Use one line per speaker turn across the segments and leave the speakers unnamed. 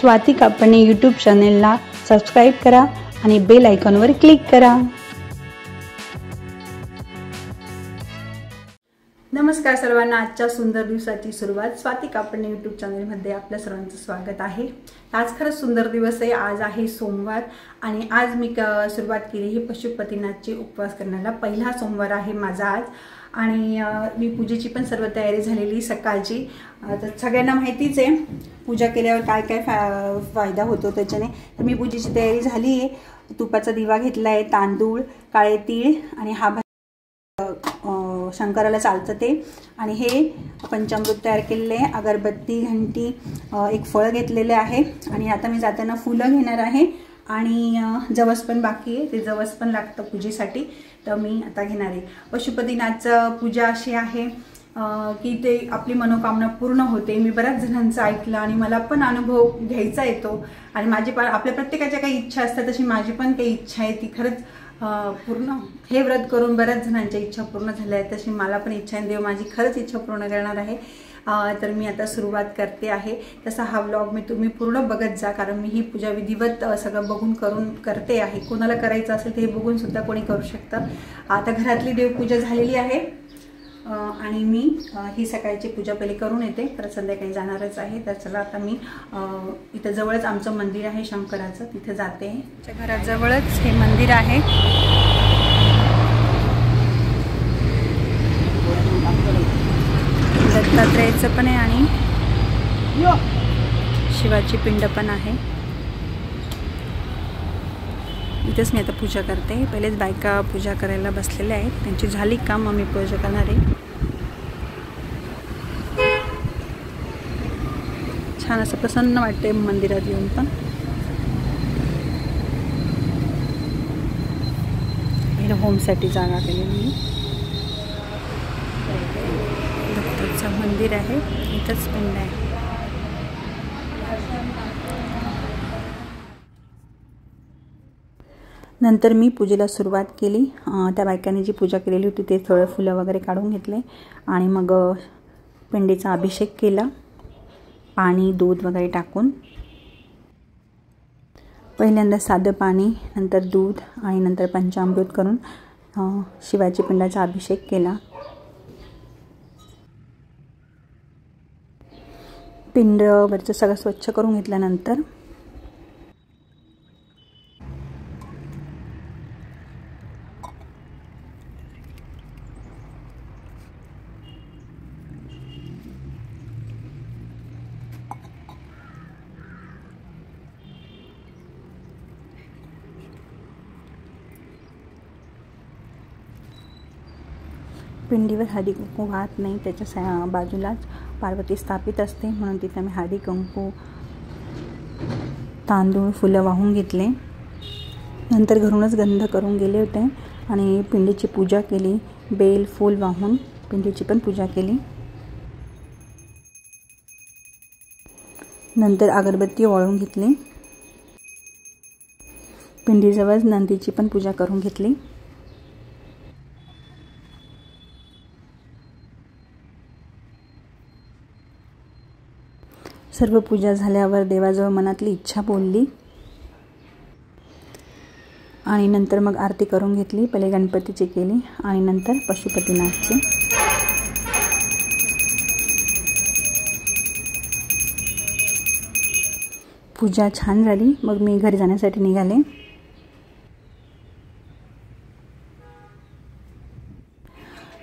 स्वाती कापणे यूट्यूब चॅनेलला सबस्क्राईब करा आणि बेल आयकॉनवर क्लिक करा। नमस्कार सर्वांना, आजच्या सुंदर दिवसाची सुरुवात स्वाती कापणे यूट्यूब चॅनलमध्ये आपल्या सर्वांचं स्वागत आहे। आज खरंच सुंदर दिवस आहे। आज आहे सोमवार आणि आज मी सुरुवात केली ही पशुपतीनाथची उपवास करण्याला। पहिला सोमवार आहे माझा आज आणि मी पूजेची पण सर्व तयारी झालेली सकाळची। तर सगळ्यांना माहितीच आहे पूजा केल्यावर काय काय फायदा होतो त्याच्याने। तर मी पूजेची तयारी झाली आहे। तुपाचा दिवा घेतला आहे, तांदूळ, काळे तीळ आणि हा शंकराला चालतं ते, आणि हे पंचामृत तयार केलेले आहे, अगरबत्ती, घंटी, एक फळ घेतलेले आहे आणि आता मी जाताना फुलं घेणार आहे आणि जवस पण बाकी आहे, ते जवस पण लागतं पूजेसाठी, तर मी आता घेणार आहे। पशुपतीनाथचं पूजा अशी आहे की ते आपली मनोकामना पूर्ण होते। मी बऱ्याच जणांचं ऐकलं आणि मला पण अनुभव घ्यायचा येतो आणि माझी पण आपल्या प्रत्येकाच्या काही इच्छा असतात, तशी माझी पण काही इच्छा आहे ती खरंच पूर्ण, हे व्रत करून बऱ्याच जणांच्या इच्छा पूर्ण झाल्या आहेत, तशी मला पण इच्छा आहे, देव माझी खरंच इच्छा पूर्ण करणार आहे। तर मी आता सुरुवात करते आहे। तसा हा व्लॉग तुम्ही पूर्ण बघत जा, कारण मी ही पूजा विधिवत सगळं बघून करते आहे। कोणाला करायचं असेल ते बघून सुद्धा कोणी करू शकतं। आता घरातली देवपूजा झालेली आहे आणि मी ही सकाळची पूजा पहिले करून येते, परत संध्याकाळी जाणारच आहे। तर चला आता मी इथं जवळच आमचं मंदिर आहे शंकराचं, तिथे जाते। घराजवळच हे मंदिर आहे। दत्तात्रेयचं पण आहे आणि शिवाची पिंड पण आहे। इथेच मी आता पूजा करते। पहिलेच बायका पूजा करायला बसलेल्या आहेत, त्यांची झाली का मग मी पूजा करणार आहे। छान असं प्रसन्न वाटते मंदिरात येऊन पण। इथे होमसाठी जागा केलेली दत्ताचं मंदिर आहे, इथंच पिंड आहे। नंतर मी पूजेला सुरुवात केली। त्या बायकांनी जी पूजा केलेली होती ते थोडं फुलं वगैरे काढून घेतले आणि मग पिंडीचा अभिषेक केला, पाणी दूध वगैरे टाकून। पहिल्यांदा साधं पाणी, नंतर दूध आणि नंतर पंचामृत करून शिवाची पिंडाचा अभिषेक केला। पिंडवरचं सगळं स्वच्छ करून घेतल्यानंतर पिंडीवर हळदी कुंकू वाहत नाही, त्याच्या बाजूलाच पार्वती स्थापित असते, म्हणून तिथे मी हळदी कुंकू, तांदूळ, फुलं वाहून घेतले। नंतर घरूनच गंध करून गेले होते आणि पिंडीची पूजा केली। बेल फूल वाहून पिंडीची पण पूजा केली। नंतर अगरबत्ती ओवाळून घेतली। पिंडीजवळ नंदीची पण पूजा करून घेतली। सर्व पूजा झाल्यावर देवाजवळ मनातली इच्छा बोलली आणि नंतर मग आरती करून घेतली। पहिले गणपतीची केली आणि नंतर पशुपतीनाथची। पूजा छान झाली, मग मी घरी जाण्यासाठी निघाले।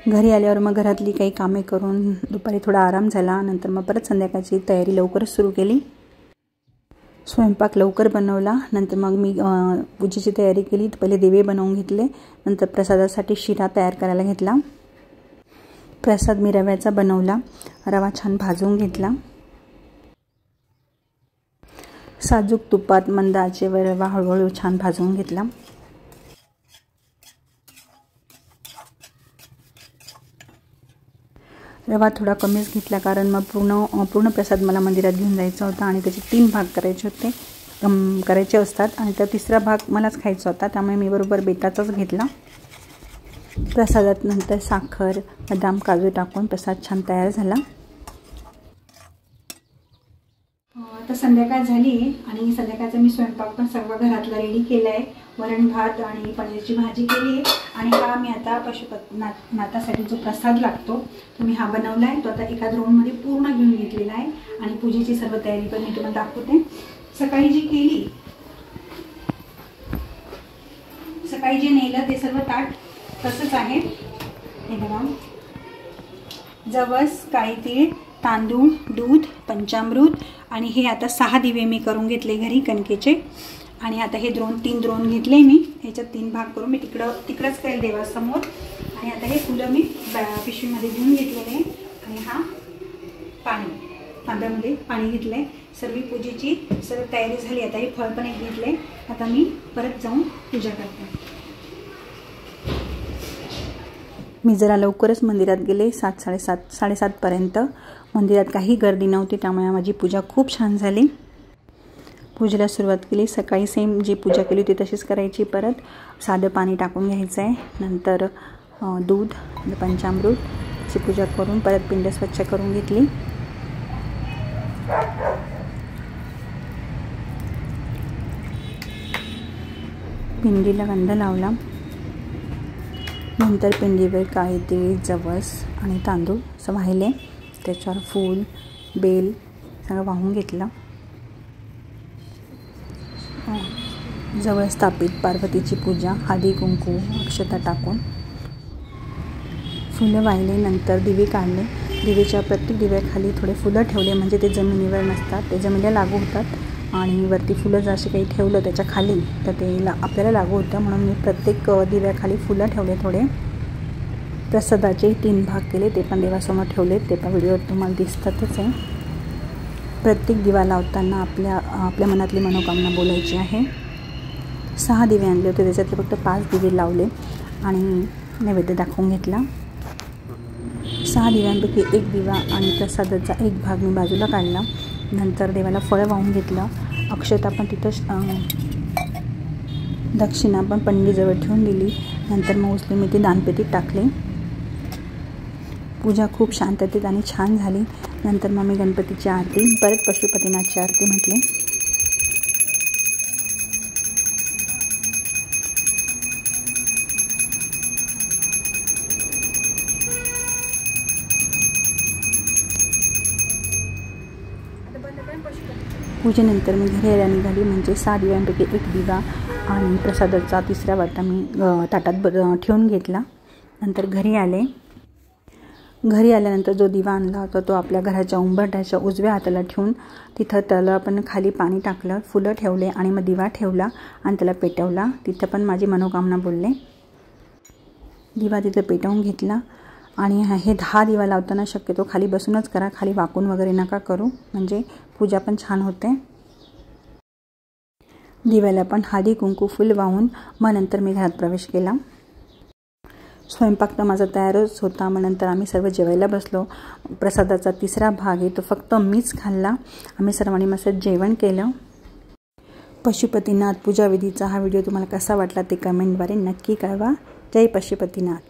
घरी आल्यावर मग घरातली काही कामे करून दुपारी थोडा आराम झाला। नंतर मग परत संध्याकाळची तयारी लवकरच सुरू केली। स्वयंपाक लवकर बनवला। नंतर मग मी पूजेची तयारी केली। पहिले दिवे बनवून घेतले, नंतर प्रसादासाठी शिरा तयार करायला घेतला। प्रसाद मी रव्याचा बनवला, रवा छान भाजून घेतला। साजूक तुपात मंद आचेवर रवा हळूहळू छान भाजून घेतला। रवा थोडा कमीच घेतला, कारण मग पूर्ण प्रसाद मला मंदिरात घेऊन जायचा होता आणि त्याचे 3 भाग करायचे असतात आणि त्या तिसरा भाग मलाच खायचा होता, त्यामुळे मी बरोबर बेताचाच घेतला। प्रसादात नंतर साखर, बदाम, काजू टाकून प्रसाद छान तयार झाला। आता संध्याकाळ झाली आहे आणि संध्याकाळचा मी स्वयंपाक पण सर्व घरातला रेडी केला आहे. वरण भात आणि पनीरची भाजी केली आहे आणि हा मी आता पशुपतीनाथासाठी जो प्रसाद लागतो तो मी हा बनवला आहे. तो आता एका द्रोणमध्ये पूर्ण घेऊन घेतलेला आहे आणि पूजेची सर्व तयारी पण मी तुम्हाला दाखवते. सकाळी जी केली, सकाळी जे नेलं ते सर्व ताट तसंच आहे. हे बघा, जवस, काळी तीळ, तांदूळ, दूध, पंचामृत आणि हे आता 6 दिवे मी करून घेतले घरी कणकेचे. आणि आता हे 3 द्रोण घेतले मी. ह्याच्यात 3 भाग करून मी तिकडंच करेल देवासमोर. आणि आता हे फुलं मी पिशवीमध्ये घेऊन घेतलेले आहे. आणि हा तांब्यामध्ये पाणी घेतलं आहे. सर्व पूजेची सर्व तयारी झाली. आता हे फळ पण एक घेतले. आता मी परत जाऊन पूजा करते. मी जरा लवकरच मंदिरात गेले, 7:30-7:30पर्यंत. मंदिरात काही गर्दी नव्हती, त्यामुळे माझी पूजा खूप छान झाली. पूजेला सुरुवात केली. सकाळी सेम जी पूजा केली होती तशीच करायची. परत साधं पाणी टाकून घ्यायचं आहे. नंतर दूध, पंचामृत अशी पूजा करून परत पिंड स्वच्छ करून घेतली. पिंडीला गंध लावला. नंतर पिंडीवर काळी तीळ, जवस आणि तांदूळ असं वाहिले. त्याच्यावर फूल, बेल सगळं वाहून घेतलं. जवळ स्थापित पार्वतीची पूजा, हळदी कुंकू अक्षता टाकून फुलं वाहिले. नंतर दिवे काढले. दिवेच्या प्रत्येक दिव्याखाली थोडे फुलं ठेवले, म्हणजे ते जमिनीवर नसतात, ते जमिनीला लागू होतात. आणि वरती फुलं जर असे काही ठेवलं त्याच्या खाली तर ते आपल्याला लागू होतं, म्हणून मी प्रत्येक दिव्याखाली फुलं ठेवले थोडे. प्रसादाचे 3 भाग केले, ते पण देवासमोर ठेवले. ते पण व्हिडिओत तुम्हाला दिसतातच आहे. प्रत्येक दिवा लावताना आपल्या मनातली मनोकामना बोलायची आहे. 6 दिवे आणले होते, त्याच्यातले फक्त 5 दिवे लावले आणि नैवेद्य दाखवून घेतला. 6 दिव्यांपैकी 1 दिवा आणि प्रसादाचा 1 भाग मी बाजूला काढला. नंतर देवाला फळं वाहून घेतलं. अक्षता पण तिथंच, दक्षिणा पण पंडीजवळ ठेवून दिली. नंतर मग उचलून मी ती दानपेटीत टाकली. पूजा खूप शांततेत आणि छान झाली. नंतर मग मी गणपतीची आरती, परत पशुपतीनाथची आरती म्हटली. पूजेनंतर मी घरी यायला निघाली, म्हणजे 6 दिव्यांपैकी 1 दिवा आणि प्रसादाचा 3रा वाटा मी ताटात ठेवून घेतला. नंतर घरी आले. घरी आल्यानंतर जो दिवा आणला होता तो आपल्या घराच्या उंबरठ्याच्या उजव्या हाताला ठेवून तिथं त्याला पण खाली पाणी टाकलं, फुलं ठेवले आणि मग दिवा ठेवला आणि त्याला पेटवला. तिथं पण माझी मनोकामना बोलले. दिवा तिथं पेटवून घेतला. आणि हे 10 दिवा लावताना शक्यतो खाली बसूनच करा, खाली वाकून वगैरे नका करू, म्हणजे पूजा पण छान होते. दिव्याला पण हळदी कुंकू फुल वाहून मग नंतर मी घरात प्रवेश केला. स्वयंपाक तर माझा तयारच होता. मग नंतर आम्ही सर्व जेवायला बसलो. प्रसादाचा 3रा भाग आहे तो फक्त मीच खाल्ला. आम्ही सर्वांनी मस्त जेवण केलं. पशुपतीनाथ पूजाविधीचा हा व्हिडिओ तुम्हाला कसा वाटला ते कमेंटद्वारे नक्की कळवा. जय पशुपतीनाथ.